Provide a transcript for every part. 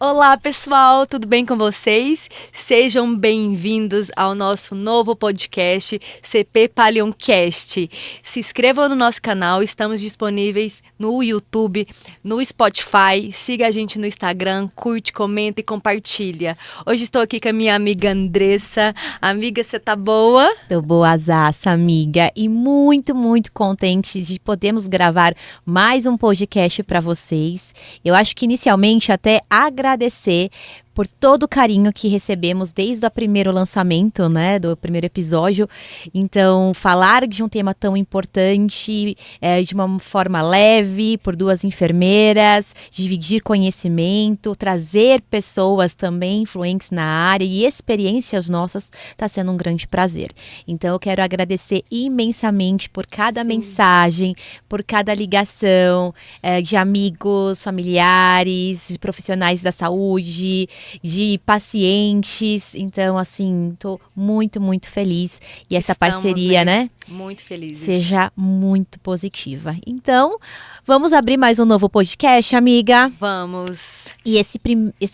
Olá, pessoal, tudo bem com vocês? Sejam bem-vindos ao nosso novo podcast CP Palioncast. Se inscrevam no nosso canal, estamos disponíveis no YouTube, no Spotify. Siga a gente no Instagram, curte, comenta e compartilha. Hoje estou aqui com a minha amiga Andressa. Amiga, você tá boa? Tô boazaça, amiga, e muito contente de podermos gravar mais um podcast para vocês. Eu acho que inicialmente até agradecer por todo o carinho que recebemos desde o primeiro lançamento, né, do primeiro episódio. Então, falar de um tema tão importante, de uma forma leve, por duas enfermeiras, dividir conhecimento, trazer pessoas também influentes na área e experiências nossas, está sendo um grande prazer. Então, eu quero agradecer imensamente por cada mensagem, por cada ligação de amigos, familiares, de profissionais da saúde, de pacientes. Então, assim, tô muito feliz. E essa parceria, né? Muito felizes. Seja muito positiva. Então, vamos abrir mais um novo podcast, amiga? Vamos. E esse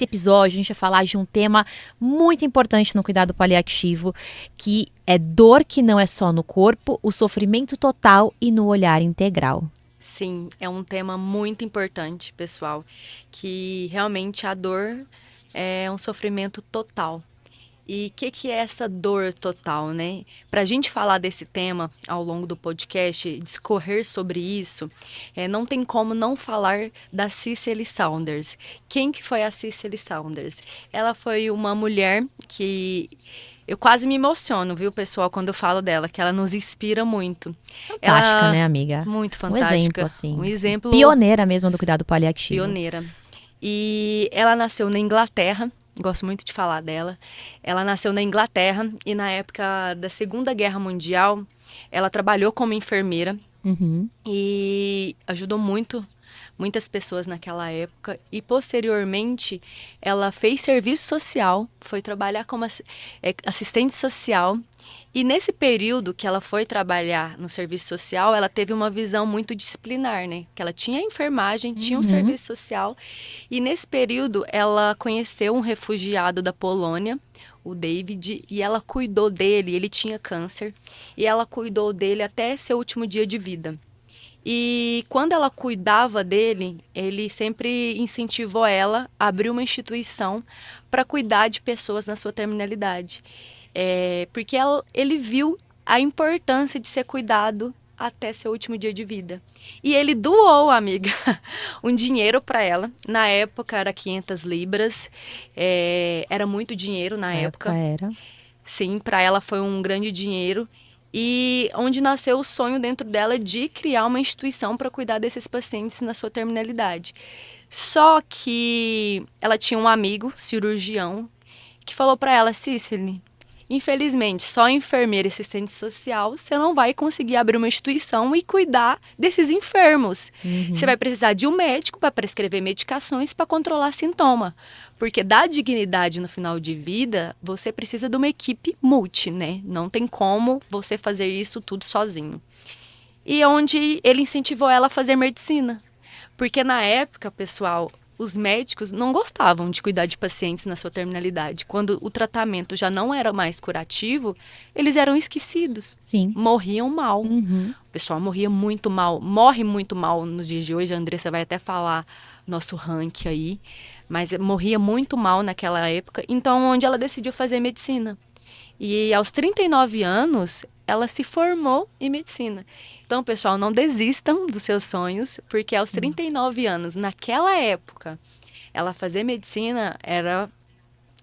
episódio a gente vai falar de um tema muito importante no cuidado paliativo, que é dor que não é só no corpo, o sofrimento total e no olhar integral. Sim, é um tema muito importante, pessoal, que realmente a dor é um sofrimento total. E o que é essa dor total, né? Para a gente falar desse tema ao longo do podcast, discorrer sobre isso, não tem como não falar da Cicely Saunders. Quem que foi a Cicely Saunders? Ela foi uma mulher que eu quase me emociono, viu, pessoal, quando eu falo dela, que ela nos inspira muito. Fantástica, Ela né, amiga? muito Um exemplo, fantástica, assim. um exemplo Pioneira mesmo do cuidado paliativo. pioneira. E ela nasceu na Inglaterra. Gosto muito de falar dela. Ela nasceu na Inglaterra e na época da Segunda Guerra Mundial, ela trabalhou como enfermeira e ajudou muitas pessoas naquela época. E posteriormente, ela fez serviço social, foi trabalhar como assistente social. E nesse período que ela foi trabalhar no serviço social, ela teve uma visão muito disciplinar, né? Que ela tinha a enfermagem, tinha um serviço social. E nesse período, ela conheceu um refugiado da Polônia, o David, e ela cuidou dele. Ele tinha câncer e ela cuidou dele até seu último dia de vida. E quando ela cuidava dele, ele sempre incentivou ela a abrir uma instituição para cuidar de pessoas na sua terminalidade. Porque ele viu a importância de ser cuidado até seu último dia de vida. E ele doou, amiga, um dinheiro para ela. Na época era 500 libras, era muito dinheiro na época. Era. Sim, para ela foi um grande dinheiro. E onde nasceu o sonho dentro dela de criar uma instituição para cuidar desses pacientes na sua terminalidade. Só que ela tinha um amigo, cirurgião, que falou para ela: Cicely, infelizmente, só enfermeira e assistente social, você não vai conseguir abrir uma instituição e cuidar desses enfermos. Você vai precisar de um médico para prescrever medicações para controlar sintoma. Porque da dignidade no final de vida, você precisa de uma equipe multi, né? Não tem como você fazer isso tudo sozinho. E onde ele incentivou ela a fazer medicina. Porque na época, pessoal, os médicos não gostavam de cuidar de pacientes na sua terminalidade. Quando o tratamento já não era mais curativo, eles eram esquecidos. Sim. Morriam mal. O pessoal morria muito mal. Morre muito mal nos dias de hoje. A Andressa vai até falar nosso ranking aí. Mas morria muito mal naquela época. Então, onde ela decidiu fazer medicina. E aos 39 anos, ela se formou em medicina. Então, pessoal, não desistam dos seus sonhos, porque aos 39 anos, naquela época, ela fazer medicina era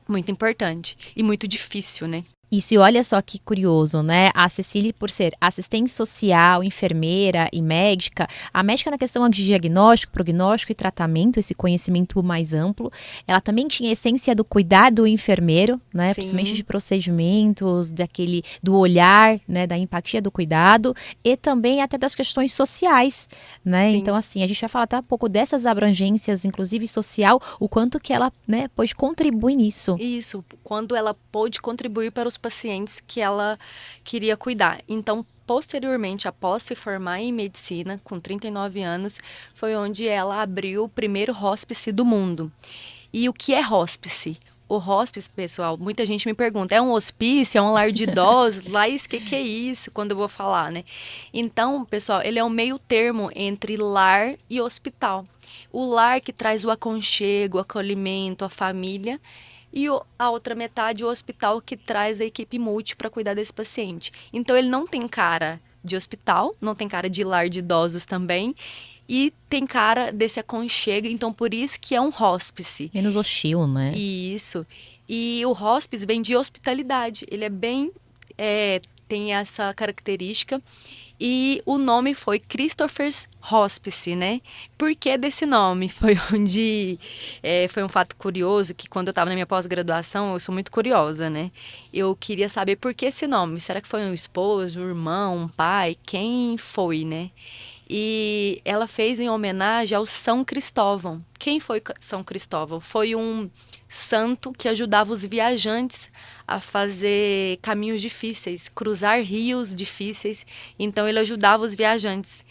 muito importante e muito difícil, né? Isso, e olha só que curioso, né? A Cecily, por ser assistente social, enfermeira e médica, a médica na questão de diagnóstico, prognóstico e tratamento, esse conhecimento mais amplo, ela também tinha a essência do cuidar do enfermeiro, né? Sim. Principalmente de procedimentos, do olhar, né? Da empatia do cuidado e também até das questões sociais, né? Sim. Então, assim, a gente vai falar até um pouco dessas abrangências, inclusive social, o quanto que ela, né, pôde contribuir nisso. Isso, quando ela pôde contribuir para os pacientes que ela queria cuidar. Então, posteriormente, após se formar em medicina, com 39 anos, foi onde ela abriu o primeiro hóspice do mundo. E o que é hospice? O hospice, pessoal, muita gente me pergunta, é um hospício, é um lar de idosos? Laís, o que é isso? Quando eu vou falar, né? Então, pessoal, ele é um meio termo entre lar e hospital. O lar que traz o aconchego, o acolhimento, a família, e a outra metade, o hospital, que traz a equipe multi para cuidar desse paciente. Então, ele não tem cara de hospital, não tem cara de lar de idosos também, e tem cara desse aconchego, então por isso que é um hospice. Menos hostil, né? Isso. E o hospice vem de hospitalidade. Ele é bem. Tem essa característica. E o nome foi Christopher's Hospice, né? Por que desse nome? Foi um fato curioso que quando eu estava na minha pós-graduação, eu sou muito curiosa, né? Eu queria saber por que esse nome. Será que foi um esposo, um irmão, um pai? Quem foi, né? E ela fez em homenagem ao São Cristóvão. Quem foi São Cristóvão? Foi um santo que ajudava os viajantes a fazer caminhos difíceis, cruzar rios difíceis. Então ele ajudava os viajantes.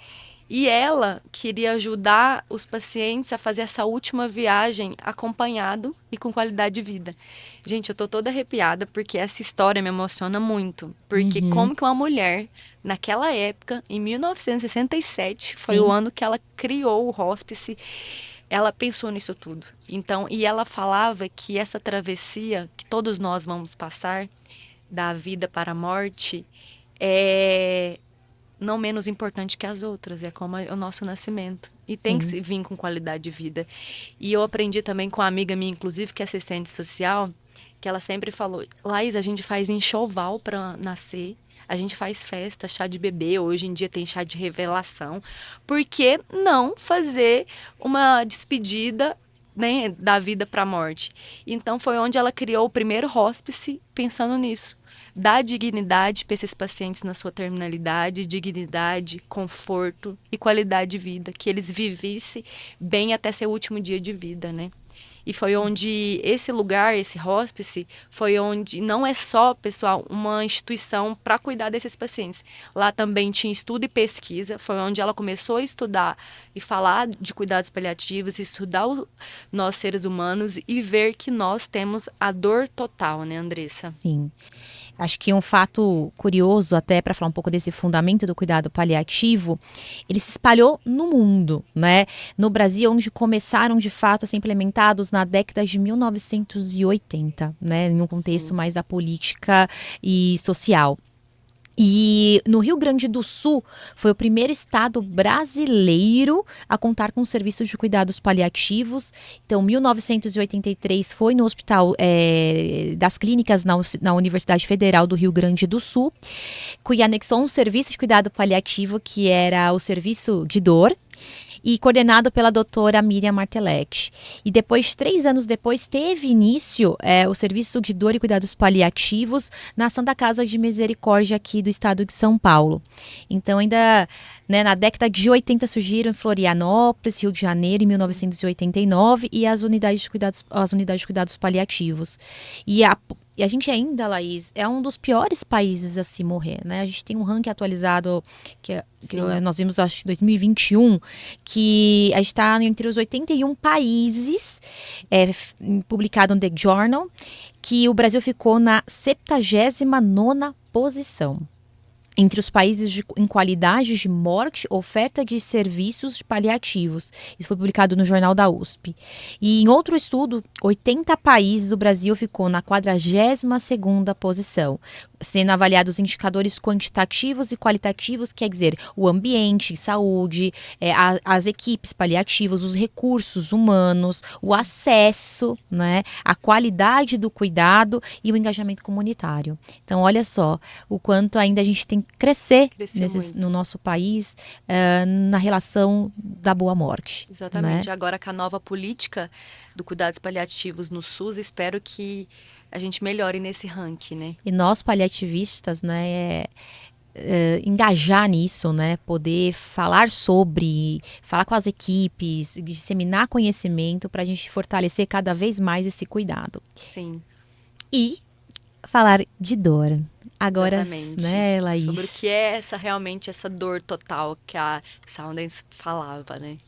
E ela queria ajudar os pacientes a fazer essa última viagem acompanhado e com qualidade de vida. Gente, eu tô toda arrepiada porque essa história me emociona muito. Porque como que uma mulher, naquela época, em 1967, foi Sim. o ano que ela criou o hospice, ela pensou nisso tudo. Então, e ela falava que essa travessia que todos nós vamos passar, da vida para a morte, é não menos importante que as outras, é como o nosso nascimento. E tem que vir com qualidade de vida. E eu aprendi também com uma amiga minha, inclusive, que é assistente social, que ela sempre falou, Laís, a gente faz enxoval para nascer, a gente faz festa, chá de bebê, hoje em dia tem chá de revelação. Por que não fazer uma despedida, né, da vida para a morte? Então foi onde ela criou o primeiro hospice pensando nisso. Dar dignidade para esses pacientes na sua terminalidade, dignidade, conforto e qualidade de vida, que eles vivessem bem até seu último dia de vida, né? E foi onde esse lugar, esse hospice, foi onde não é só, pessoal, uma instituição para cuidar desses pacientes. Lá também tinha estudo e pesquisa, foi onde ela começou a estudar e falar de cuidados paliativos, estudar nós seres humanos e ver que nós temos a dor total, né, Andressa? Sim. Acho que um fato curioso, até para falar um pouco desse fundamento do cuidado paliativo, ele se espalhou no mundo, né? No Brasil, onde começaram de fato a ser implementados na década de 1980, né? Em um contexto mais da política e social. E no Rio Grande do Sul foi o primeiro estado brasileiro a contar com serviços de cuidados paliativos. Então, 1983 foi no Hospital das Clínicas na Universidade Federal do Rio Grande do Sul, que anexou um serviço de cuidado paliativo que era o serviço de dor, e coordenado pela doutora Miriam Martelletti. E depois, 3 anos depois, teve início o serviço de dor e cuidados paliativos na Santa Casa de Misericórdia aqui do estado de São Paulo. Então, ainda na década de 80 surgiram em Florianópolis, Rio de Janeiro, em 1989, e as unidades de cuidados paliativos. E a gente ainda, Laís, é um dos piores países a se morrer, né? A gente tem um ranking atualizado que nós vimos, acho que 2021, que a gente está entre os 81 países, publicado no The Journal, que o Brasil ficou na 79ª posição. Entre os países em qualidade de morte, oferta de serviços paliativos. Isso foi publicado no Jornal da USP. E em outro estudo, 80 países, o Brasil ficou na 42ª posição, sendo avaliados indicadores quantitativos e qualitativos, quer dizer, o ambiente, saúde, as equipes paliativas, os recursos humanos, o acesso, né, a qualidade do cuidado e o engajamento comunitário. Então, olha só o quanto ainda a gente tem que crescer no nosso país na relação da boa morte. Exatamente. Né? Agora, com a nova política do cuidados paliativos no SUS, espero que a gente melhore nesse ranking, né? E nós, paliativistas, né, engajar nisso, né, poder falar com as equipes, disseminar conhecimento para a gente fortalecer cada vez mais esse cuidado. Sim. E falar de dor. Agora, exatamente, né, Laís? Sobre o que é realmente essa dor total que a Saunders falava, né?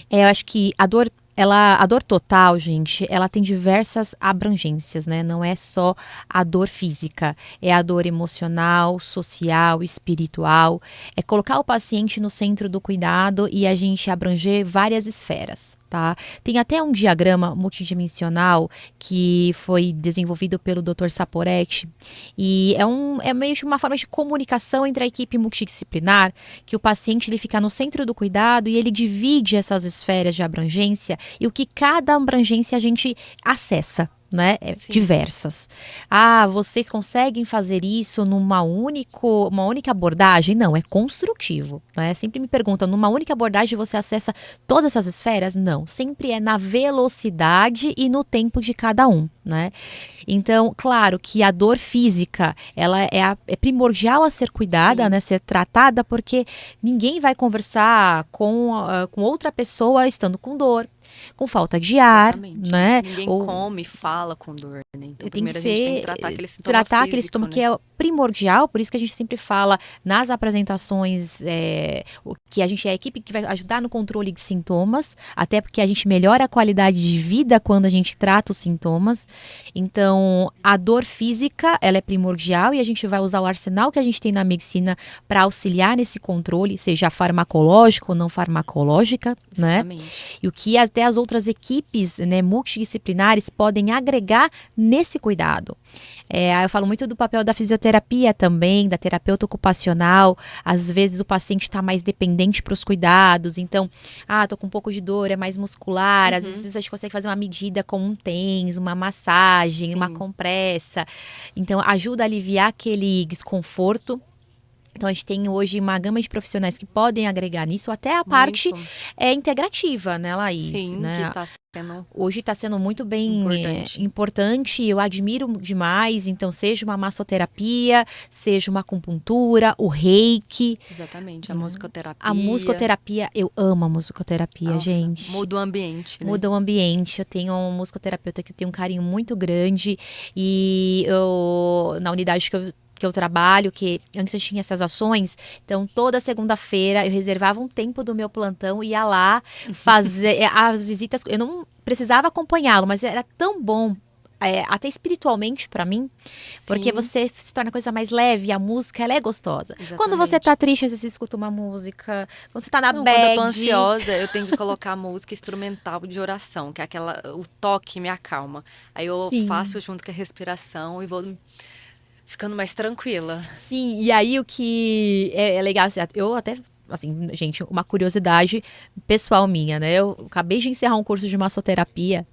Eu acho que a dor A dor total, gente, ela tem diversas abrangências, né? Não é só a dor física, é a dor emocional, social, espiritual. É colocar o paciente no centro do cuidado e a gente abranger várias esferas. Tá? Tem até um diagrama multidimensional que foi desenvolvido pelo Dr. Saporetti e é meio que uma forma de comunicação entre a equipe multidisciplinar, que o paciente ele fica no centro do cuidado e ele divide essas esferas de abrangência e o que cada abrangência a gente acessa. Né? Diversas. Vocês conseguem fazer isso uma única abordagem? Não, é construtivo. Né? Sempre me perguntam, numa única abordagem você acessa todas essas esferas? Não, sempre é na velocidade e no tempo de cada um. Né? Então, claro que a dor física ela é primordial a ser cuidada, né? Ser tratada, porque ninguém vai conversar com outra pessoa estando com dor, com falta de ar, né? Ninguém come, fala com dor, né? Então, primeiro a gente tem que tratar aquele sintoma tratar físico, aquele sintoma, né? que é primordial, por isso que a gente sempre fala nas apresentações que a gente é a equipe que vai ajudar no controle de sintomas, até porque a gente melhora a qualidade de vida quando a gente trata os sintomas. Então, a dor física, ela é primordial e a gente vai usar o arsenal que a gente tem na medicina para auxiliar nesse controle, seja farmacológico ou não farmacológica, Exatamente. né? E o que até as outras equipes, né, multidisciplinares podem agregar nesse cuidado. Eu falo muito do papel da fisioterapia também, da terapeuta ocupacional. Às vezes o paciente está mais dependente para os cuidados, então, tô com um pouco de dor, é mais muscular. Às vezes a gente consegue fazer uma medida com um TENS, uma massagem, uma compressa. Então, ajuda a aliviar aquele desconforto. Então, a gente tem hoje uma gama de profissionais que podem agregar nisso, até a parte integrativa, né, Laís? Sim, né? que Hoje está sendo muito bem importante, eu admiro demais, então seja uma massoterapia, seja uma acupuntura, o reiki. Exatamente, a musicoterapia. A musicoterapia, eu amo a musicoterapia, Nossa, gente. Muda o ambiente, né? Muda o ambiente, eu tenho um musicoterapeuta que eu tenho um carinho muito grande e na unidade que eu trabalho, que antes eu tinha essas ações, então toda segunda-feira eu reservava um tempo do meu plantão e ia lá fazer as visitas. Eu não precisava acompanhá-lo, mas era tão bom, até espiritualmente para mim, porque você se torna a coisa mais leve, a música ela é gostosa. Exatamente. Quando você tá triste, você escuta uma música, quando você tá na bad... Quando eu tô ansiosa, eu tenho que colocar música instrumental de oração, que é o toque me acalma. Aí eu faço junto com a respiração e vou ficando mais tranquila. Sim, e aí o que é legal, eu até, assim, gente, uma curiosidade pessoal minha, né? Eu acabei de encerrar um curso de massoterapia,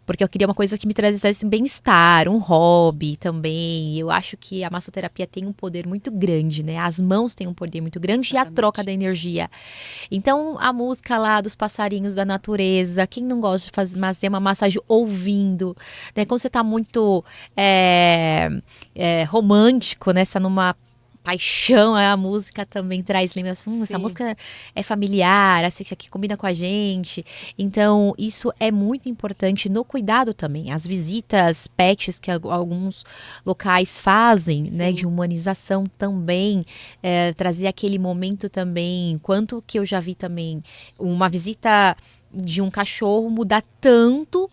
porque eu queria uma coisa que me trazesse bem-estar, um hobby também. Eu acho que a massoterapia tem um poder muito grande, né? As mãos têm um poder muito grande. Exatamente. E a troca da energia. Então, a música lá dos passarinhos da natureza, quem não gosta de fazer uma massagem ouvindo, né? Quando você tá muito romântico, né? Você tá numa paixão, a música também traz lembranças. Essa música é familiar, essa aqui combina com a gente. Então, isso é muito importante no cuidado também. As visitas pets que alguns locais fazem, né, de humanização também, trazer aquele momento também. Quanto que eu já vi também uma visita de um cachorro mudar tanto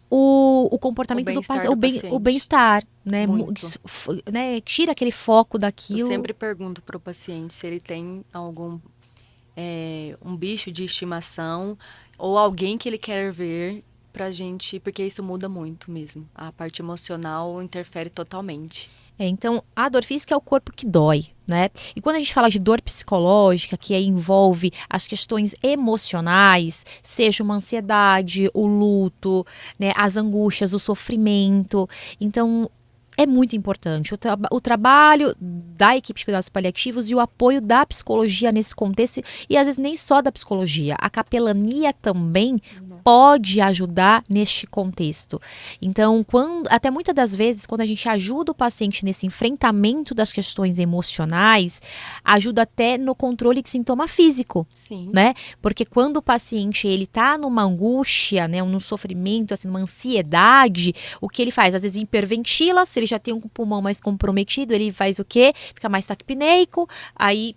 o comportamento do paciente, o bem-estar, né? Tira aquele foco daquilo. Eu sempre pergunto para o paciente se ele tem algum um bicho de estimação ou alguém que ele quer ver pra gente, porque isso muda muito mesmo. A parte emocional interfere totalmente. Então, a dor física é o corpo que dói, né? E quando a gente fala de dor psicológica, que aí envolve as questões emocionais, seja uma ansiedade, o luto, né, as angústias, o sofrimento. Então, é muito importante o trabalho da equipe de cuidados paliativos e o apoio da psicologia nesse contexto, e às vezes nem só da psicologia, a capelania também pode ajudar neste contexto. Então, até muitas das vezes, quando a gente ajuda o paciente nesse enfrentamento das questões emocionais, ajuda até no controle de sintoma físico. Sim. Né? Porque quando o paciente ele tá numa angústia, né, num sofrimento, assim, numa ansiedade, o que ele faz? Às vezes hiperventila, se ele já tem um pulmão mais comprometido, ele faz o quê? Fica mais taquipneico, aí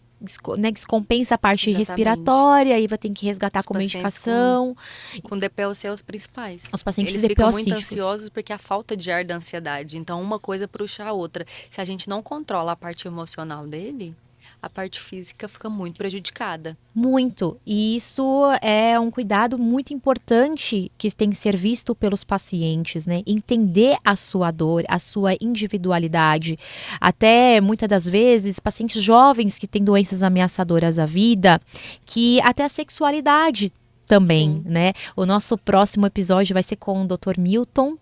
né, descompensa a parte Exatamente. respiratória, aí vai ter que resgatar Os com pacientes medicação. com DPOC é os principais. Os pacientes Eles ficam muito DPOCíticos. ansiosos porque a falta de ar da ansiedade. Então, uma coisa puxa a outra. Se a gente não controla a parte emocional dele, a parte física fica muito prejudicada. Muito. E isso é um cuidado muito importante que tem que ser visto pelos pacientes, né? Entender a sua dor, a sua individualidade. Até muitas das vezes, pacientes jovens que têm doenças ameaçadoras à vida, que até a sexualidade também, Sim. né? O nosso próximo episódio vai ser com o Dr. Milton.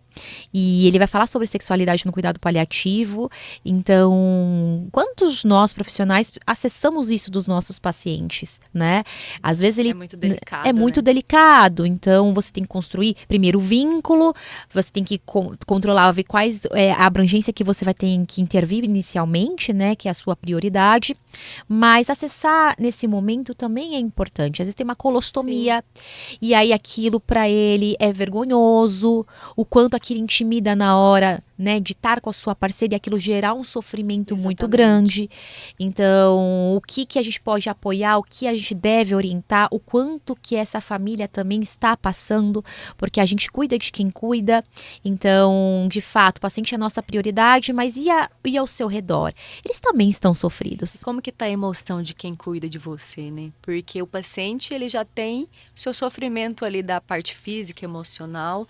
E ele vai falar sobre sexualidade no cuidado paliativo. Então, quantos nós profissionais acessamos isso dos nossos pacientes, né? Às vezes É ele muito é delicado, muito né? delicado, então você tem que construir primeiro o vínculo, você tem que controlar, ver quais a abrangência que você vai ter que intervir inicialmente, né? Que é a sua prioridade. Mas acessar nesse momento também é importante. Às vezes tem uma Sim, colostomia e aí aquilo para ele é vergonhoso, o quanto aquilo intimida na hora, né, de estar com a sua parceira e aquilo gerar um sofrimento muito exatamente. grande. Então, o que que a gente pode apoiar, o que a gente deve orientar, o quanto que essa família também está passando, porque a gente cuida de quem cuida. Então, de fato, o paciente é a nossa prioridade, mas e ao seu redor? Eles também estão E sofridos. como que tá a emoção de quem cuida de você, né? Porque o paciente, ele já tem o seu sofrimento ali da parte física, emocional,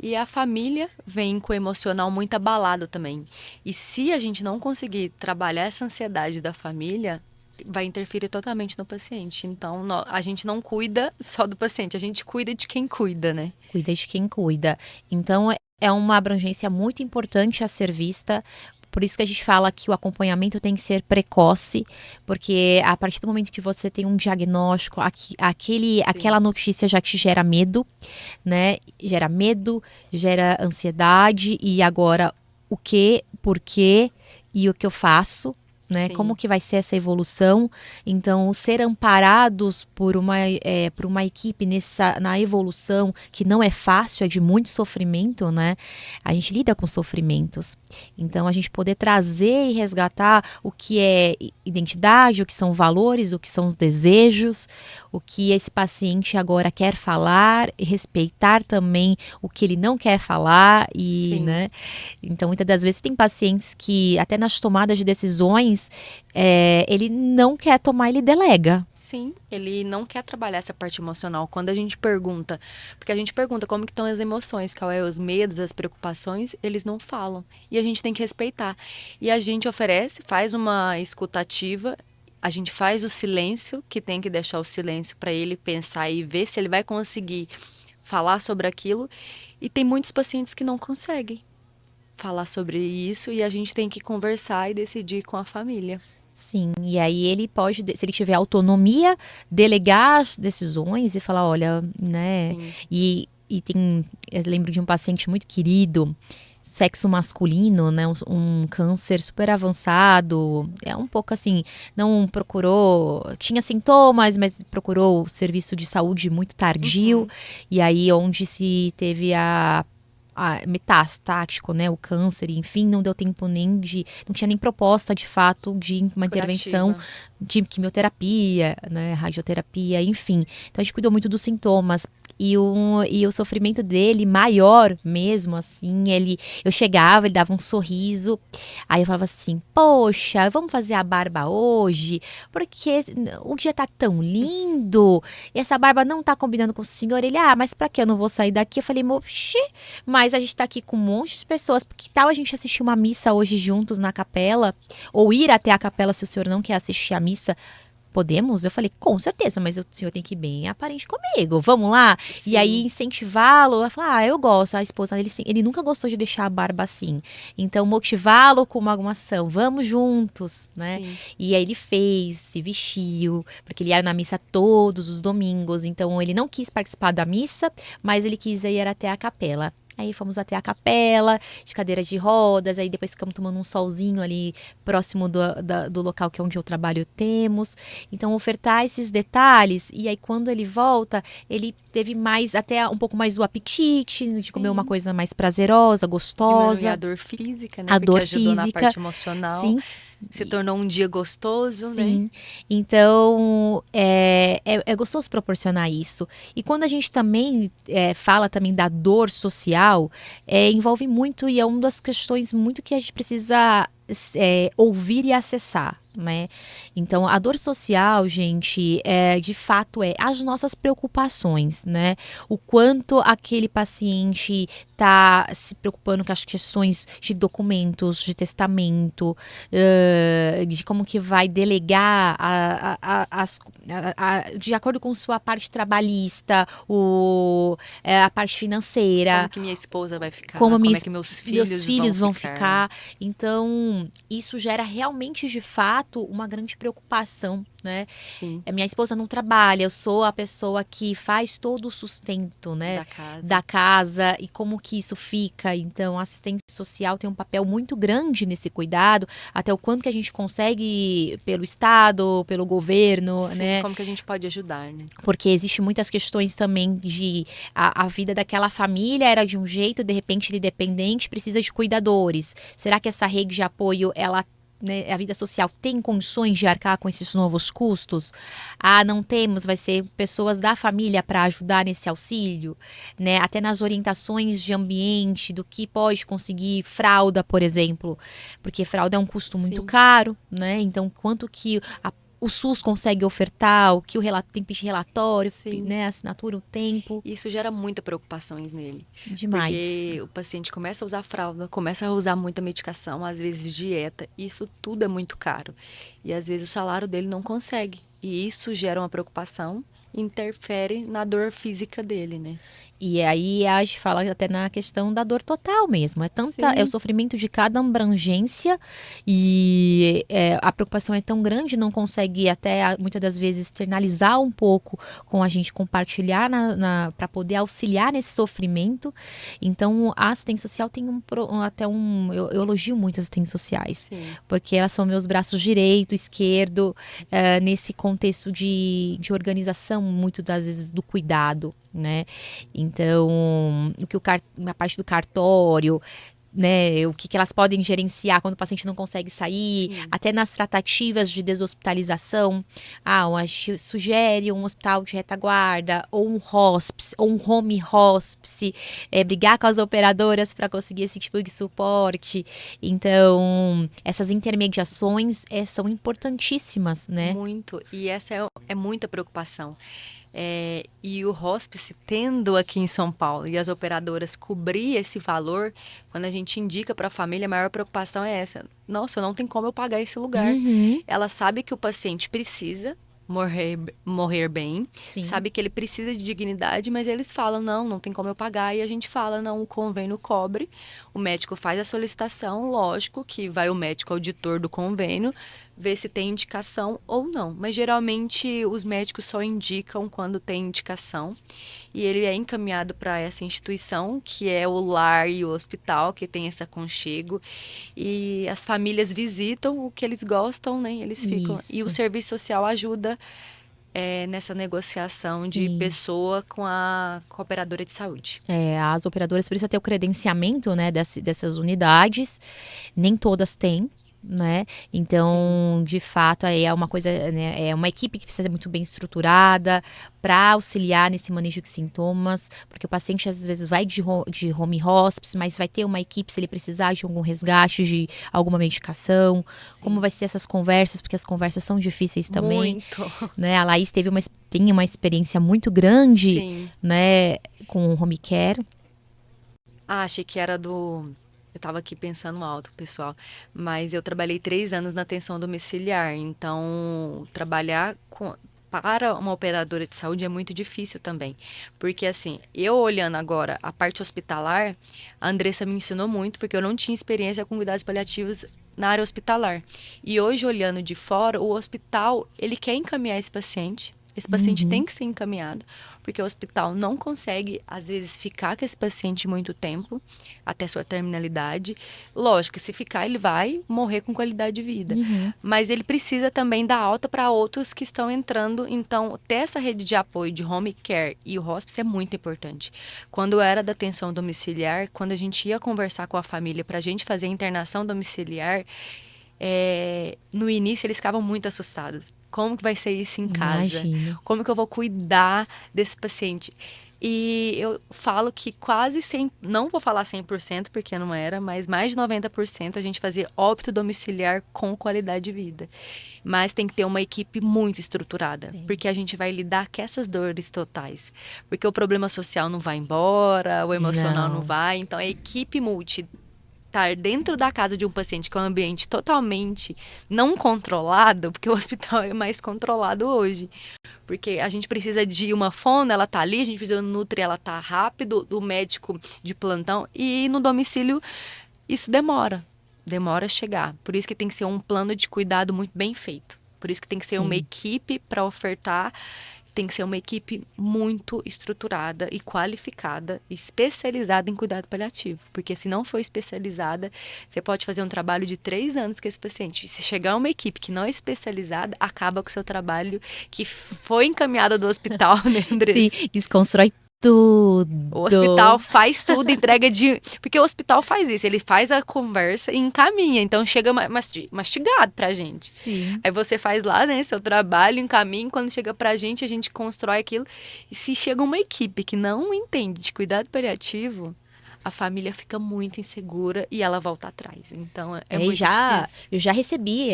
e a família vem com o emocional muito abalado também. E se a gente não conseguir trabalhar essa ansiedade da família, vai interferir totalmente no paciente. Então, a gente não cuida só do paciente, a gente cuida de quem cuida, né? Cuida de quem cuida. Então, é uma abrangência muito importante a ser vista. Por isso que a gente fala que o acompanhamento tem que ser precoce, porque a partir do momento que você tem um diagnóstico, Sim, aquela notícia já te gera medo, né? Gera medo, gera ansiedade, e agora o que, por quê e o que eu faço? Né, como sim. que vai ser essa evolução? Então, ser amparados por uma equipe na evolução, que não é fácil, é de muito sofrimento, né? A gente lida com sofrimentos. Então, a gente poder trazer e resgatar o que é identidade, o que são valores, o que são os desejos, o que esse paciente agora quer falar, e respeitar também o que ele não quer falar, e, Sim. né? Então, muitas das vezes tem pacientes que, até nas tomadas de decisões, ele não quer tomar, ele delega. Sim, ele não quer trabalhar essa parte emocional. Quando a gente pergunta, porque a gente pergunta como que estão as emoções, qual é os medos, as preocupações, eles não falam. E a gente tem que respeitar. E a gente oferece, faz uma escutativa, a gente faz o silêncio, que tem que deixar o silêncio para ele pensar e ver se ele vai conseguir falar sobre aquilo. E tem muitos pacientes que não conseguem falar sobre isso e a gente tem que conversar e decidir com a família. Sim, e aí ele pode, se ele tiver autonomia, delegar as decisões e falar, olha, né? Sim. E tem, eu lembro de um paciente muito querido, sexo masculino, né? Um câncer super avançado, é um pouco assim, não procurou, tinha sintomas, mas procurou serviço de saúde muito tardio, Uhum. e aí onde se teve metastático, né, o câncer, enfim, não deu tempo nem de, não tinha nem proposta de fato de uma intervenção Curativa. de quimioterapia, né, radioterapia, enfim. Então a gente cuidou muito dos sintomas. E o sofrimento dele, maior mesmo, assim, eu chegava, ele dava um sorriso, aí eu falava assim, poxa, vamos fazer a barba hoje, porque o dia tá tão lindo, e essa barba não tá combinando com o senhor. Ele, mas pra que eu não vou sair daqui? Eu falei, oxi, mas a gente tá aqui com um monte de pessoas. Que tal a gente assistir uma missa hoje juntos na capela? Ou ir até a capela se o senhor não quer assistir a missa? Podemos? Eu falei, com certeza, mas o senhor tem que ir bem aparente comigo. Vamos lá? E aí Sim, incentivá-lo. Ela falou, eu gosto. A esposa dele, ele nunca gostou de deixar a barba assim. Então, motivá-lo com uma ação. Vamos juntos, né? sim. E aí ele fez, se vestiu, porque ele ia na missa todos os domingos. Então, ele não quis participar da missa, mas ele quis ir até a capela. Aí fomos até a capela, de cadeiras de rodas, aí depois ficamos tomando um solzinho ali próximo do local que é onde eu trabalho temos. Então, ofertar esses detalhes, e aí quando ele volta, ele teve mais, até um pouco mais do apetite, de comer uma Sim. coisa mais prazerosa, Diminuir a gostosa, dor física, né? a Porque dor ajudou na física, parte emocional. sim. Se tornou um dia gostoso, né? Sim, então é gostoso proporcionar isso. E quando a gente também fala também da dor social, envolve muito e é uma das questões muito que a gente precisa ouvir e acessar, né? Então, a dor social, gente, de fato as nossas preocupações, né? O quanto aquele paciente está se preocupando com as questões de documentos, de testamento, de como que vai delegar de acordo com sua parte trabalhista, a parte financeira, Como que minha esposa vai como ficar? Como é que meus meus filhos vão filhos vão ficar? ficar. Então, isso gera realmente, de fato, uma grande preocupação, né? Sim, Minha esposa não trabalha, eu sou a pessoa que faz todo o sustento, né, da casa. da casa e como que isso fica. Então, a assistente social tem um papel muito grande nesse cuidado, até o quanto que a gente consegue pelo Estado, pelo governo, Sim, né? como que a gente pode ajudar, né? Porque existe muitas questões também de a vida daquela família era de um jeito, de repente ele é dependente, precisa de cuidadores. Será que essa rede de apoio, ela né, a vida social tem condições de arcar com esses novos custos? Ah, não temos, vai ser pessoas da família para ajudar nesse auxílio, né? Até nas orientações de ambiente, do que pode conseguir fralda, por exemplo, porque fralda é um custo muito Sim, caro, né? Então, quanto que o SUS consegue ofertar, o que o tem que pedir relatório, sim. né, assinatura, o tempo, Isso gera muita preocupações nele, demais. porque o paciente começa a usar fralda, começa a usar muita medicação, às vezes dieta, isso tudo é muito caro. E às vezes o salário dele não consegue. E isso gera uma preocupação, interfere na dor física dele, né? E aí a gente fala até na questão da dor total mesmo. É o Sim, sofrimento de cada abrangência e a preocupação é tão grande, não consegue até muitas das vezes externalizar um pouco com a gente compartilhar para poder auxiliar nesse sofrimento. Então a assistente social tem até eu elogio muito as assistentes sociais, sim, porque elas são meus braços direito, esquerdo, nesse contexto de organização, muito das vezes do cuidado, né? Então, a parte do cartório, né, o que elas podem gerenciar quando o paciente não consegue sair, sim. até nas tratativas de deshospitalização. Ah, a gente sugere um hospital de retaguarda, ou um hospice, ou um home hospice, brigar com as operadoras para conseguir esse tipo de suporte. Então, essas intermediações são importantíssimas, né? Muito. E essa é muita preocupação. E o hospice, tendo aqui em São Paulo e as operadoras cobrir esse valor, quando a gente indica para a família, a maior preocupação é essa. Nossa, não tem como eu pagar esse lugar. Uhum, Ela sabe que o paciente precisa morrer bem, sim. sabe que ele precisa de dignidade, mas eles falam, não, não tem como eu pagar. E a gente fala, não, o convênio cobre, o médico faz a solicitação, lógico que vai o médico auditor do convênio, ver se tem indicação ou não. Mas geralmente os médicos só indicam quando tem indicação e ele é encaminhado para essa instituição, que é o lar e o hospital, que tem esse aconchego. E as famílias visitam o que eles gostam, né? Eles ficam. E o Isso, serviço social ajuda nessa negociação de sim. pessoa com a cooperadora de saúde. As operadoras precisam ter o credenciamento, né, dessas unidades. Nem todas têm, né? Sim. Então, de fato, aí é uma coisa, né, é uma equipe que precisa ser muito bem estruturada para auxiliar nesse manejo de sintomas, porque o paciente às vezes vai de home hospice, mas vai ter uma equipe se ele precisar de algum resgate, de alguma medicação, como Sim. vai ser essas conversas, porque as conversas são difíceis também, Muito. né? A Laís tem uma experiência muito grande, Sim. né, com o home care. Ah, achei que era do. Eu estava aqui pensando alto, pessoal. Mas eu trabalhei 3 anos na atenção domiciliar. Então, para uma operadora de saúde é muito difícil também. Porque, assim, eu olhando agora a parte hospitalar, a Andressa me ensinou muito, porque eu não tinha experiência com cuidados paliativos na área hospitalar. E hoje, olhando de fora, o hospital, ele quer encaminhar esse paciente. Esse paciente Uhum. tem que ser encaminhado, porque o hospital não consegue, às vezes, ficar com esse paciente muito tempo, até sua terminalidade. Lógico que se ficar, ele vai morrer com qualidade de vida. Uhum. Mas ele precisa também dar alta para outros que estão entrando. Então, ter essa rede de apoio de home care e o hospice é muito importante. Quando eu era da atenção domiciliar, quando a gente ia conversar com a família para a gente fazer a internação domiciliar, No início eles ficavam muito assustados. Como que vai ser isso em casa? Imagino. Como que eu vou cuidar desse paciente? E eu falo que quase 100, não vou falar 100% porque não era, mas mais de 90% a gente fazia óbito domiciliar com qualidade de vida. Mas tem que ter uma equipe muito estruturada, Sim. porque a gente vai lidar com essas dores totais. Porque o problema social não vai embora, o emocional não Não. vai, então a equipe multi estar dentro da casa de um paciente que é um ambiente totalmente não controlado, porque o hospital é mais controlado hoje. Porque a gente precisa de uma fono, ela tá ali, a gente precisa do nutri, ela tá rápido, do médico de plantão, e no domicílio isso demora a chegar. Por isso que tem que ser um plano de cuidado muito bem feito. Por isso que tem que ser uma Sim. equipe para ofertar, tem que ser uma equipe muito estruturada e qualificada, especializada em cuidado paliativo. Porque se não for especializada, você pode fazer um trabalho de 3 anos com esse paciente. Se chegar uma equipe que não é especializada, acaba com o seu trabalho que foi encaminhado do hospital, né, Sim, Andressa? desconstrói O hospital tudo. faz tudo, entrega de. Porque o hospital faz isso, ele faz a conversa e encaminha. Então chega mastigado pra gente. Sim. Aí você faz lá, né, seu trabalho, encaminha. Quando chega pra gente, a gente constrói aquilo. E se chega uma equipe que não entende de cuidado paliativo, a família fica muito insegura e ela volta atrás. Então é E muito difícil. eu já recebi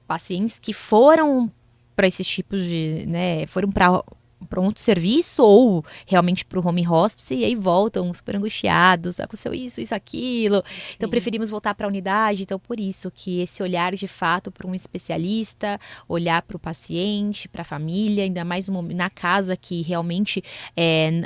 pacientes que foram para esses tipos de, né, foram para um outro serviço ou realmente para o home hospice e aí voltam super angustiados, aconteceu isso, aquilo. Então Sim. preferimos voltar para a unidade. Então por isso que esse olhar de fato para um especialista, olhar para o paciente, para a família, ainda mais na casa que realmente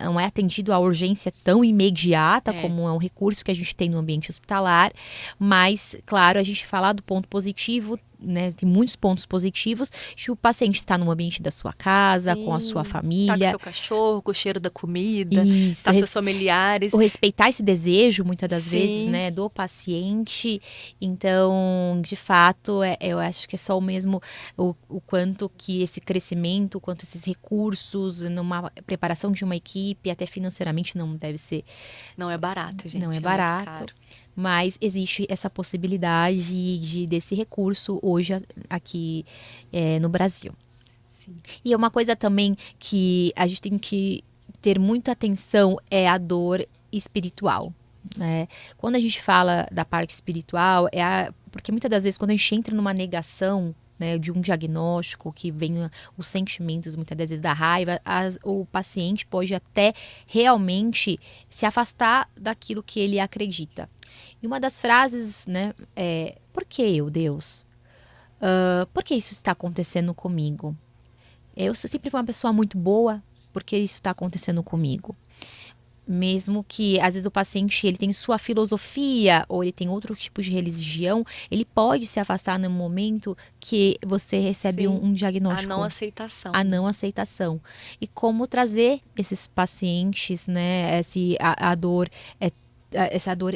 não é atendido a urgência tão imediata É. como é um recurso que a gente tem no ambiente hospitalar, mas claro, a gente falar do ponto positivo, né, tem muitos pontos positivos, que o paciente está no ambiente da sua casa, com a sua Sim. Tá com família. seu cachorro, com o cheiro da comida, Isso, tá seus familiares. o respeitar esse desejo, muitas das vezes, Sim. né, do paciente. Então, de fato, eu acho que é só o mesmo o quanto que esse crescimento, o quanto esses recursos, numa preparação de uma equipe, até financeiramente não deve ser, Não é barato, gente. não é É muito barato. caro. Mas existe essa possibilidade desse recurso hoje aqui no Brasil. Sim. E uma coisa também que a gente tem que ter muita atenção é a dor espiritual. Né? Quando a gente fala da parte espiritual, porque muitas das vezes quando a gente entra numa negação, né, de um diagnóstico, que vem os sentimentos, muitas das vezes da raiva, o paciente pode até realmente se afastar daquilo que ele acredita. E uma das frases, né, por que eu, Deus? Por que isso está acontecendo comigo? Eu sempre fui uma pessoa muito boa, porque isso está acontecendo comigo. Mesmo que, às vezes, o paciente ele tem sua filosofia ou ele tem outro tipo de religião, ele pode se afastar no momento que você recebe Sim. um diagnóstico. A não aceitação. A não aceitação. E como trazer esses pacientes, né, a dor, essa dor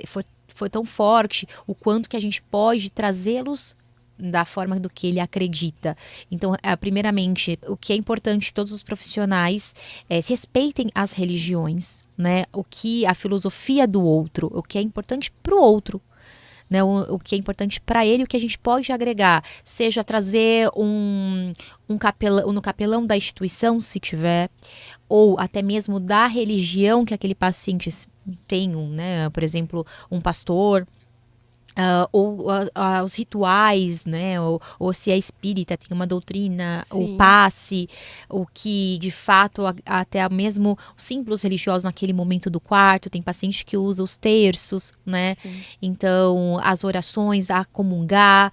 foi tão forte, o quanto que a gente pode trazê-los da forma do que ele acredita. Então, primeiramente, o que é importante, todos os profissionais respeitem as religiões, né? A filosofia do outro, o que é importante para o outro. Né, o que é importante para ele, o que a gente pode agregar, seja trazer um capelão, no capelão da instituição, se tiver, ou até mesmo da religião que aquele paciente tem, né, por exemplo, um pastor, ou os rituais, né? Ou se é espírita, tem uma doutrina, o Sim. passe, o que de fato até mesmo os símbolos religiosos naquele momento do quarto, tem paciente que usa os terços, né? Sim. Então, as orações, a comungar.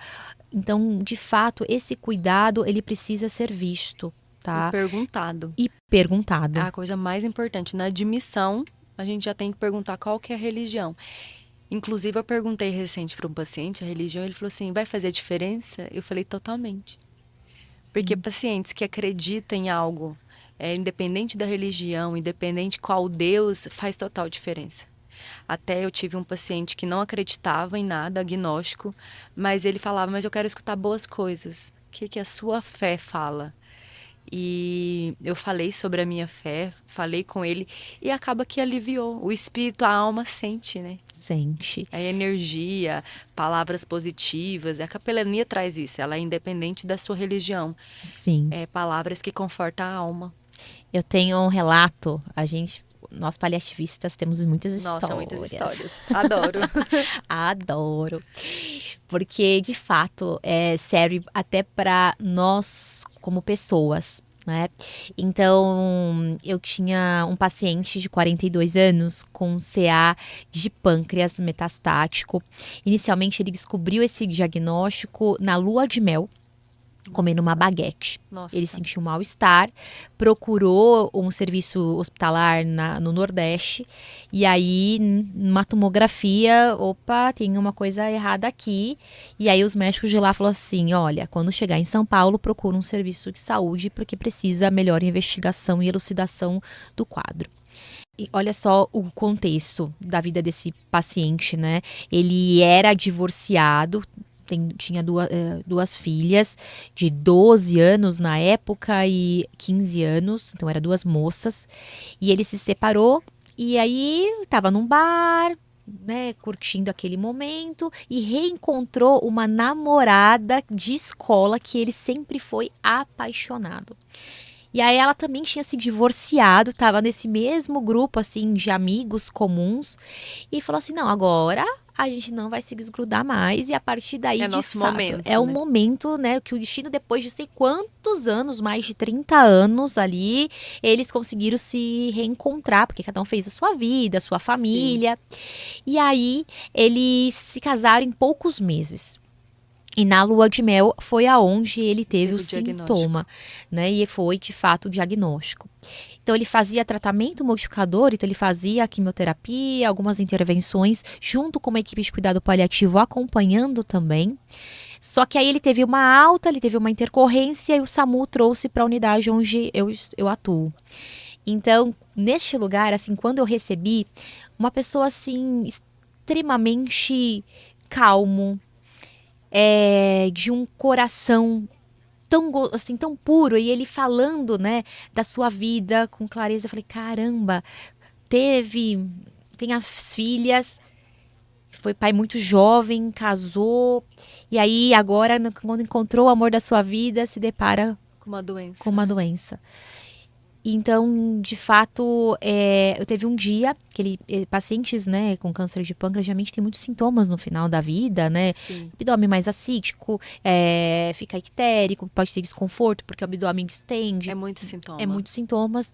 Então, de fato, esse cuidado, ele precisa ser visto, tá? E perguntado. E perguntado. É a coisa mais importante. Na admissão, a gente já tem que perguntar qual que é a religião. Inclusive, eu perguntei recente para um paciente a religião, ele falou assim, vai fazer diferença? Eu falei, totalmente. Porque pacientes que acreditam em algo, independente da religião, independente qual Deus, faz total diferença. Até eu tive um paciente que não acreditava em nada, agnóstico, mas ele falava, mas eu quero escutar boas coisas. O que a sua fé fala? E eu falei sobre a minha fé, falei com ele e acaba que aliviou. O espírito, a alma sente, né? Sente. A energia, palavras positivas. A capelania traz isso, ela é independente da sua religião. Sim. É palavras que confortam a alma. Eu tenho um relato, nós paliativistas temos muitas Nossa, muitas histórias. histórias. Adoro. Adoro. Porque, de fato, serve até para nós como pessoas, né? Então, eu tinha um paciente de 42 anos com CA de pâncreas metastático. Inicialmente, ele descobriu esse diagnóstico na lua de mel, comendo uma baguete. Nossa. Ele sentiu um mal-estar, procurou um serviço hospitalar no Nordeste, e aí, numa tomografia, opa, tem uma coisa errada aqui. E aí os médicos de lá falaram assim, olha, quando chegar em São Paulo, procura um serviço de saúde, porque precisa melhor investigação e elucidação do quadro. E olha só o contexto da vida desse paciente, né? Ele era divorciado, tinha duas filhas de 12 anos na época e 15 anos, então eram duas moças, e ele se separou e aí estava num bar, né, curtindo aquele momento e reencontrou uma namorada de escola que ele sempre foi apaixonado. E aí ela também tinha se divorciado, estava nesse mesmo grupo assim de amigos comuns e falou assim: "Não, agora a gente não vai se desgrudar mais", e a partir daí, É de nosso fato, momento, é o né? momento, né, que o destino, depois de sei quantos anos, mais de 30 anos ali, eles conseguiram se reencontrar, porque cada um fez a sua vida, a sua família. E aí eles se casaram em poucos meses. E na lua de mel foi aonde ele teve o sintoma, né? E foi, de fato, o diagnóstico. Então, ele fazia tratamento modificador, então ele fazia a quimioterapia, algumas intervenções, junto com uma equipe de cuidado paliativo acompanhando também. Só que aí ele teve uma alta, ele teve uma intercorrência e o SAMU trouxe para a unidade onde eu atuo. Então, neste lugar, assim, quando eu recebi, uma pessoa, assim, extremamente calmo, de um coração tão, assim, tão puro, e ele falando, né, da sua vida com clareza. Eu falei, caramba, tem as filhas, foi pai muito jovem, casou, e aí agora, quando encontrou o amor da sua vida, se depara com uma doença. Com uma doença. Então, de fato, eu teve um dia que pacientes, né, com câncer de pâncreas, geralmente tem muitos sintomas no final da vida, né? Sim. Abdômen mais assítico, fica ictérico, pode ter desconforto porque o abdômen estende. É muito sintoma. É muitos sintomas.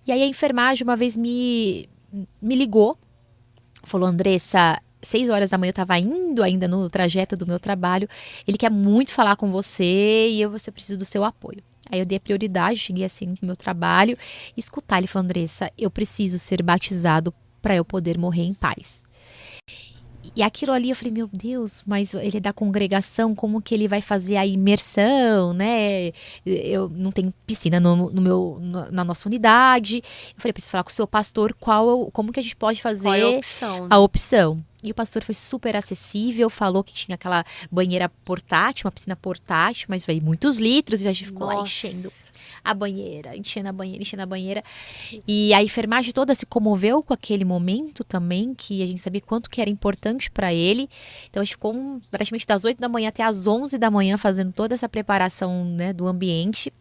E aí a enfermagem uma vez me ligou, falou: Andressa, 6 horas da manhã eu estava indo ainda no trajeto do meu trabalho, ele quer muito falar com você e você precisa do seu apoio. Aí eu dei a prioridade, cheguei assim no meu trabalho, escutar. Ele falou: Andressa, eu preciso ser batizado para eu poder morrer em paz. E aquilo ali eu falei: meu Deus, mas ele é da congregação, como que ele vai fazer a imersão, né? Eu não tenho piscina na nossa unidade. Eu falei: preciso falar com o seu pastor, como que a gente pode fazer qual é a opção, né? A opção. E o pastor foi super acessível, falou que tinha aquela banheira portátil, uma piscina portátil, mas veio muitos litros e a gente ficou lá enchendo a banheira, enchendo a banheira. E a enfermagem toda se comoveu com aquele momento também, que a gente sabia quanto que era importante para ele. Então a gente ficou praticamente das 8 da manhã até as 11 da manhã fazendo toda essa preparação, né, do ambiente.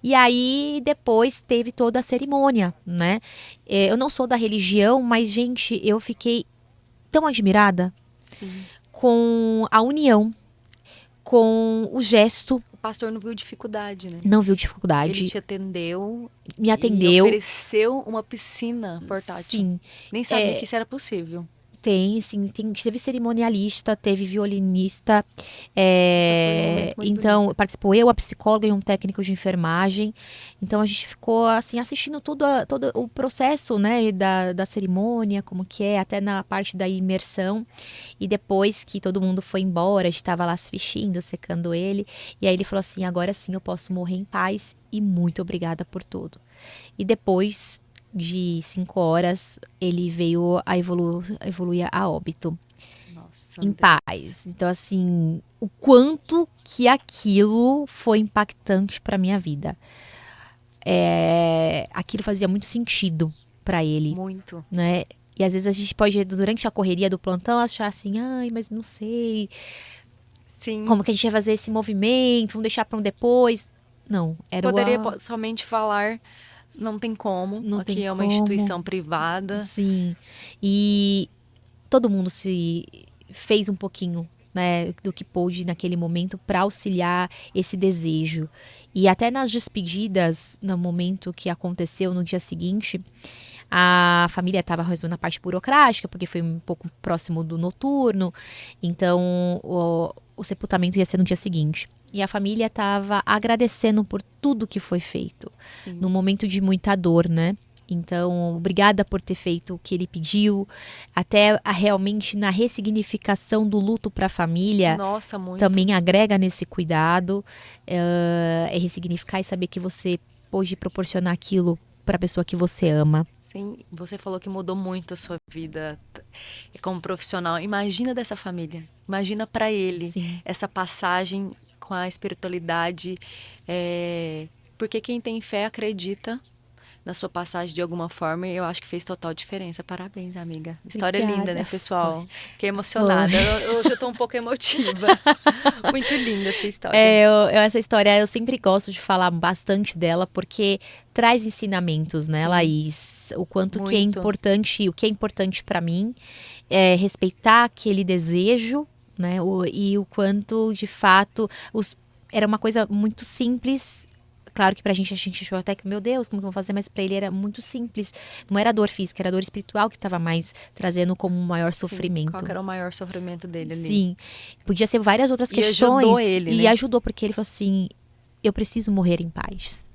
E aí depois teve toda a cerimônia, né? Eu não sou da religião, mas, gente, eu fiquei tão admirada. Sim. Com a união, com o gesto. O pastor não viu dificuldade, né? Não viu dificuldade. Ele te atendeu. Me atendeu. E ofereceu uma piscina portátil. Sim. Nem sabia que isso era possível. Teve cerimonialista, teve violinista, Foi um então bonito. participou eu, a psicóloga e um técnico de enfermagem. Então a gente ficou assim assistindo todo o processo, né, da cerimônia, como que é, até na parte da imersão. E depois que todo mundo foi embora, a gente estava lá se vestindo, secando ele, e aí ele falou assim: agora sim eu posso morrer em paz e muito obrigada por tudo. E depois de 5 horas, ele veio a evoluir a óbito. Nossa, em paz. Então, assim, o quanto que aquilo foi impactante para minha vida. aquilo fazia muito sentido para ele, Muito. né? E às vezes a gente pode, durante a correria do plantão, achar assim, ai, mas não sei Sim. como que a gente vai fazer esse movimento, vamos deixar para um depois. Não, era Poderia somente falar, não tem como, não tem aqui é uma como, instituição privada. sim. E todo mundo se fez um pouquinho, né, do que pôde naquele momento para auxiliar esse desejo. E até nas despedidas, no momento que aconteceu no dia seguinte, a família estava resolvendo a parte burocrática, porque foi um pouco próximo do noturno, então o sepultamento ia ser no dia seguinte. E a família estava agradecendo por tudo que foi feito, Sim. num momento de muita dor, né? Então, obrigada por ter feito o que ele pediu, até realmente na ressignificação do luto para a família, Nossa, muito. também agrega nesse cuidado, ressignificar e saber que você pôde proporcionar aquilo para a pessoa que você ama. Sim, você falou que mudou muito a sua vida como profissional. Imagina dessa família, imagina para ele Sim. essa passagem com a espiritualidade, porque quem tem fé acredita na sua passagem de alguma forma, e eu acho que fez total diferença. Parabéns, amiga. História Obrigada. linda, né, pessoal? Fiquei emocionada. Hoje eu tô um pouco emotiva. Muito linda essa história. Essa história eu sempre gosto de falar bastante dela, porque traz ensinamentos, né, Sim. Laís? O quanto que é Muito. importante, o que é importante para mim é respeitar aquele desejo, né? E o quanto, de fato, era uma coisa muito simples. Claro que pra gente, a gente achou até que, meu Deus, como que eu vou fazer? Mas pra ele era muito simples. Não era dor física, era dor espiritual que tava mais trazendo como um maior sofrimento. Qual que era o maior sofrimento dele ali? Sim. Podia ser várias outras E questões. ajudou ele, e né? ajudou, porque ele falou assim, eu preciso morrer em paz.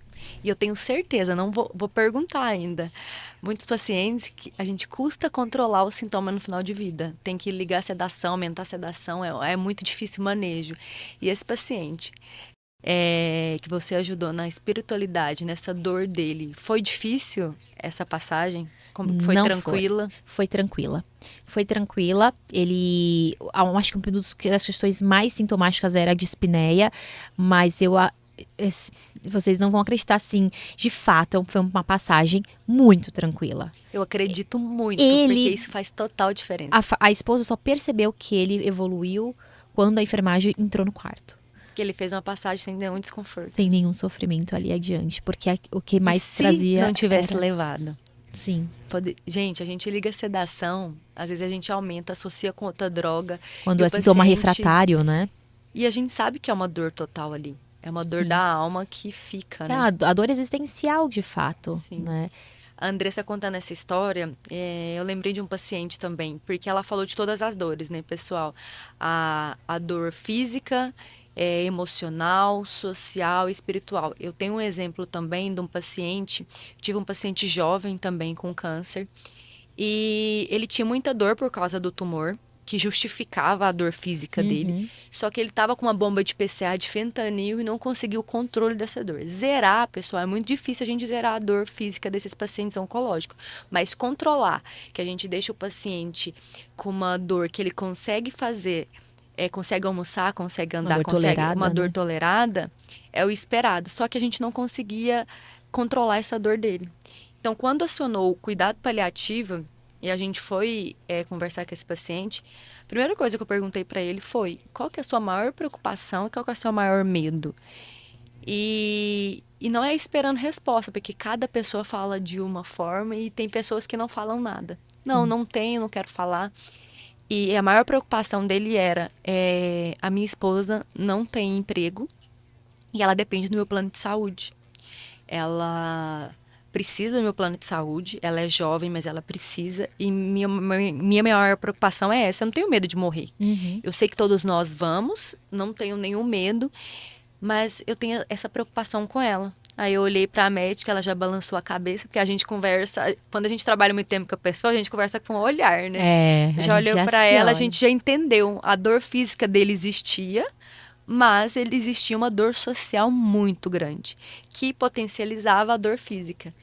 E eu tenho certeza, não vou perguntar ainda. Muitos pacientes, que a gente custa controlar o sintoma no final de vida. Tem que ligar a sedação, aumentar a sedação, é muito difícil o manejo. E esse paciente que você ajudou na espiritualidade, nessa dor dele, foi difícil essa passagem? Foi Não tranquila? Foi tranquila. Foi tranquila. Ele, acho que uma das questões mais sintomáticas era a dispneia, mas vocês não vão acreditar, assim, de fato, foi uma passagem muito tranquila. Eu acredito muito, porque isso faz total diferença. A esposa só percebeu que ele evoluiu quando a enfermagem entrou no quarto. Que ele fez uma passagem sem nenhum desconforto. Sem nenhum sofrimento ali adiante, porque o que mais trazia... Se não tivesse levado. Sim. Gente, a gente liga a sedação, às vezes a gente aumenta, associa com outra droga. Quando é sintoma refratário, né? E a gente sabe que é uma dor total ali. É uma dor da alma que fica, né? A dor existencial, de fato. Sim. Né? A Andressa contando essa história, eu lembrei de um paciente também, porque ela falou de todas as dores, né, pessoal? A dor física, emocional, social e espiritual. Eu tenho um exemplo também de um paciente, tive um paciente jovem também com câncer, e ele tinha muita dor por causa do tumor, que justificava a dor física dele. Só que ele estava com uma bomba de PCA de fentanil e não conseguiu o controle dessa dor. Zerar, pessoal, é muito difícil a gente zerar a dor física desses pacientes oncológicos. Mas controlar, que a gente deixa o paciente com uma dor que ele consegue fazer, consegue almoçar, consegue andar, consegue uma dor tolerada, é o esperado. Só que a gente não conseguia controlar essa dor dele. Então, quando acionou o cuidado paliativo, e a gente foi conversar com esse paciente, a primeira coisa que eu perguntei para ele foi: qual que é a sua maior preocupação e qual que é o seu maior medo? E não é esperando resposta, porque cada pessoa fala de uma forma e tem pessoas que não falam nada. Sim. Não tenho, não quero falar. E a maior preocupação dele era: a minha esposa não tem emprego e ela depende do meu plano de saúde. Ela precisa do meu plano de saúde, ela é jovem, mas ela precisa, e minha maior preocupação é essa: eu não tenho medo de morrer. Eu sei que todos nós vamos, não tenho nenhum medo, mas eu tenho essa preocupação com ela. Aí eu olhei para a médica, ela já balançou a cabeça, porque a gente conversa, quando a gente trabalha muito tempo com a pessoa, a gente conversa com o olhar, né? Já olhou para ela, a gente já entendeu, a dor física dele existia, mas ele existia uma dor social muito grande, que potencializava a dor física.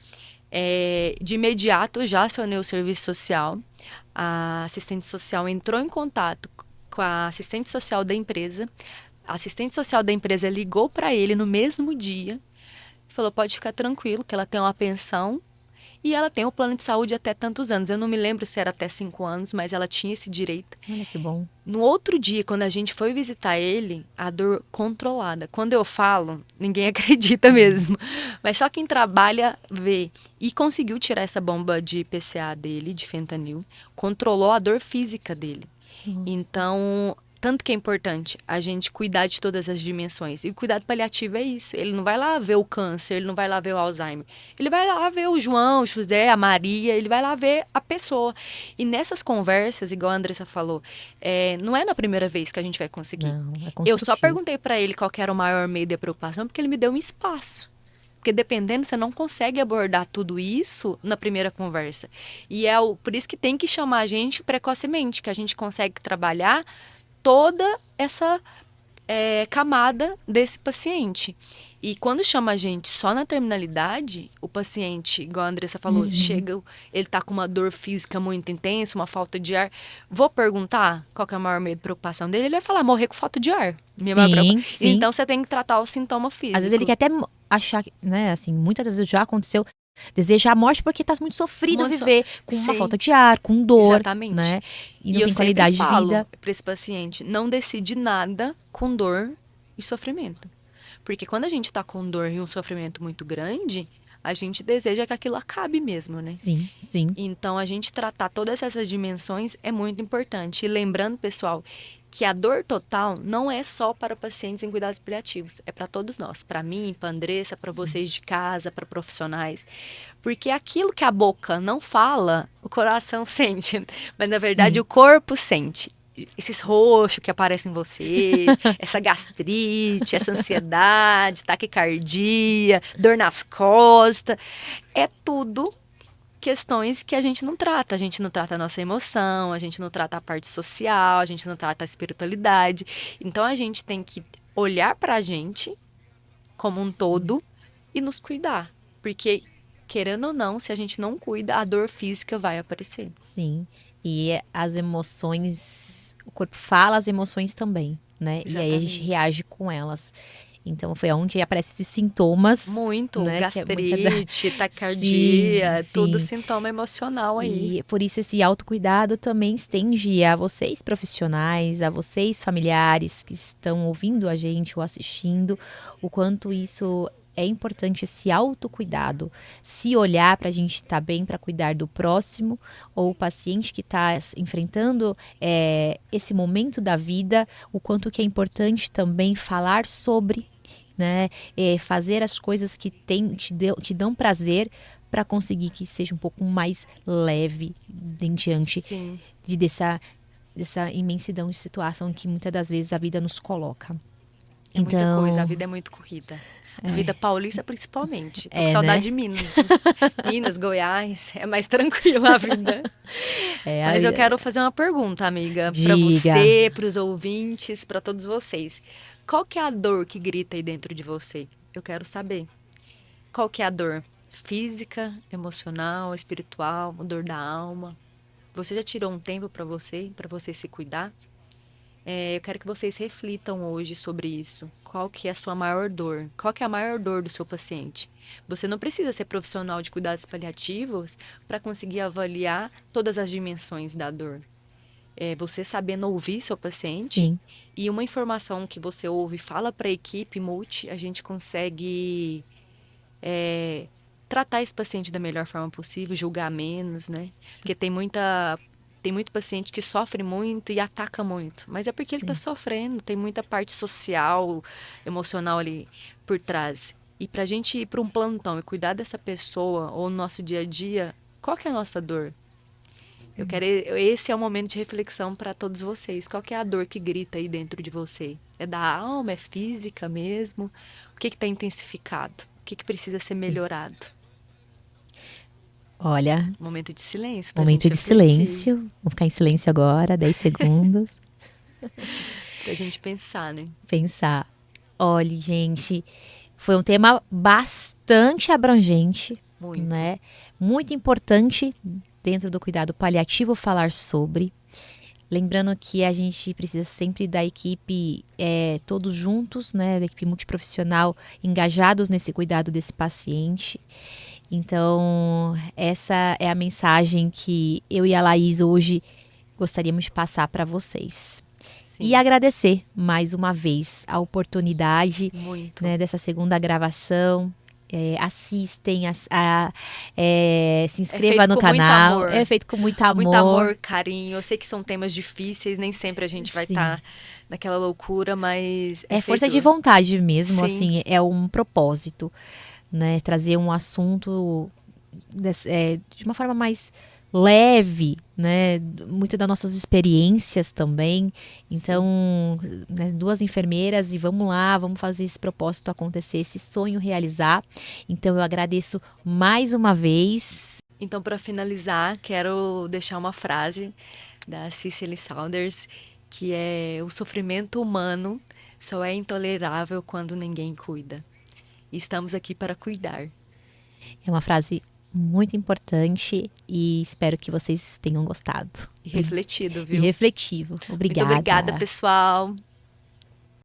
De imediato, já acionei o serviço social, a assistente social entrou em contato com a assistente social da empresa, a assistente social da empresa ligou para ele no mesmo dia, falou, pode ficar tranquilo, que ela tem uma pensão e ela tem o plano de saúde até tantos anos. Eu não me lembro se era até 5 anos, mas ela tinha esse direito. Olha que bom. No outro dia, quando a gente foi visitar ele, a dor controlada. Quando eu falo, ninguém acredita mesmo. Mas só quem trabalha vê. E conseguiu tirar essa bomba de PCA dele, de fentanil. Controlou a dor física dele. Nossa. Então, tanto que é importante a gente cuidar de todas as dimensões. E o cuidado paliativo é isso. Ele não vai lá ver o câncer, ele não vai lá ver o Alzheimer. Ele vai lá ver o João, o José, a Maria, ele vai lá ver a pessoa. E nessas conversas, igual a Andressa falou, não é na primeira vez que a gente vai conseguir. Não, é Eu só construtivo. perguntei pra ele qual que era o maior medo e a preocupação, porque ele me deu um espaço. Porque dependendo, você não consegue abordar tudo isso na primeira conversa. E por isso que tem que chamar a gente precocemente, que a gente consegue trabalhar toda essa camada desse paciente. E quando chama a gente só na terminalidade, o paciente, igual a Andressa falou, chega, ele tá com uma dor física muito intensa, uma falta de ar. Vou perguntar qual que é o maior medo e preocupação dele, ele vai falar, morrer com falta de ar. Sim. Então você tem que tratar o sintoma físico. Às vezes ele quer até achar, né, assim, muitas vezes já aconteceu, desejar a morte porque tá muito sofrido viver com uma Sim. falta de ar, com dor, Exatamente. né? E não eu tem qualidade sempre de falo vida. para esse paciente, não decide nada com dor e sofrimento. Porque quando a gente tá com dor e um sofrimento muito grande, a gente deseja que aquilo acabe mesmo, né? Sim, sim. Então, a gente tratar todas essas dimensões é muito importante. E lembrando, pessoal, que a dor total não é só para pacientes em cuidados paliativos, é para todos nós, para mim, para Andressa, para vocês de casa, para profissionais. Porque aquilo que a boca não fala, o coração sente, mas na verdade Sim. o corpo sente. Esses roxos que aparecem em vocês, essa gastrite, essa ansiedade, taquicardia, dor nas costas, é tudo questões que a gente não trata. A gente não trata a nossa emoção, a gente não trata a parte social, a gente não trata a espiritualidade. Então a gente tem que olhar pra gente como um todo e nos cuidar. Porque, querendo ou não, se a gente não cuida, a dor física vai aparecer. Sim. E as emoções, o corpo fala as emoções também, né? E aí a gente Exatamente. reage com elas. Então foi onde aparecem esses sintomas. Muito, né, que é gastrite, Sim, taquicardia, tudo sim. sintoma emocional aí. E por isso esse autocuidado também estende a vocês profissionais, a vocês familiares que estão ouvindo a gente ou assistindo, o quanto isso é importante, esse autocuidado, se olhar para a gente estar bem, para cuidar do próximo, ou o paciente que está enfrentando esse momento da vida, o quanto que é importante também falar sobre, né, fazer as coisas que te dão prazer, para conseguir que seja um pouco mais leve em diante Sim, dessa imensidão de situação que muitas das vezes a vida nos coloca. é muita Então, coisa, a vida é muito corrida. A vida paulista, principalmente. Tô com né? saudade de Minas. Minas, Goiás, é mais tranquila a vida. Mas eu quero fazer uma pergunta, amiga, para Diga. você, para os ouvintes, para todos vocês. Qual que é a dor que grita aí dentro de você? Eu quero saber. Qual que é a dor? Física, emocional, espiritual, a dor da alma? Você já tirou um tempo para você se cuidar? Eu quero que vocês reflitam hoje sobre isso. Qual que é a sua maior dor? Qual que é a maior dor do seu paciente? Você não precisa ser profissional de cuidados paliativos para conseguir avaliar todas as dimensões da dor. Você sabendo ouvir seu paciente Sim. e uma informação que você ouve e fala para a equipe multi, a gente consegue tratar esse paciente da melhor forma possível, julgar menos, né? Porque tem muito paciente que sofre muito e ataca muito, mas é porque ele está sofrendo, tem muita parte social, emocional ali por trás. E para a gente ir para um plantão e cuidar dessa pessoa ou no nosso dia a dia, qual que é a nossa dor? Esse é o momento de reflexão para todos vocês. Qual que é a dor que grita aí dentro de você? É da alma? É física mesmo? O que está intensificado? O que precisa ser melhorado? Olha, Momento de silêncio pra momento gente de refletir, silêncio. Vou ficar em silêncio agora, 10 segundos. pra gente pensar, né? Pensar. Olha, gente, foi um tema bastante abrangente, Muito. né? Muito importante dentro do cuidado paliativo falar sobre. Lembrando que a gente precisa sempre da equipe, todos juntos, né, da equipe multiprofissional, engajados nesse cuidado desse paciente. Então, essa é a mensagem que eu e a Laís hoje gostaríamos de passar para vocês. Sim. E agradecer mais uma vez a oportunidade, Muito. né, dessa segunda gravação. Assistem, se inscreva no canal. É feito com muito amor. Muito amor, carinho. Eu sei que são temas difíceis, nem sempre a gente vai estar naquela loucura, mas é força de vontade mesmo, Sim. assim, é um propósito, né? Trazer um assunto de uma forma mais leve, né? Muito das nossas experiências também. Então, né, 2 enfermeiras e vamos lá, vamos fazer esse propósito acontecer, esse sonho realizar. Então, eu agradeço mais uma vez. Então, para finalizar, quero deixar uma frase da Cicely Saunders, que é: o sofrimento humano só é intolerável quando ninguém cuida. E estamos aqui para cuidar. É uma frase muito importante e espero que vocês tenham gostado. E refletido, viu? E refletivo. Obrigada. Muito obrigada, pessoal.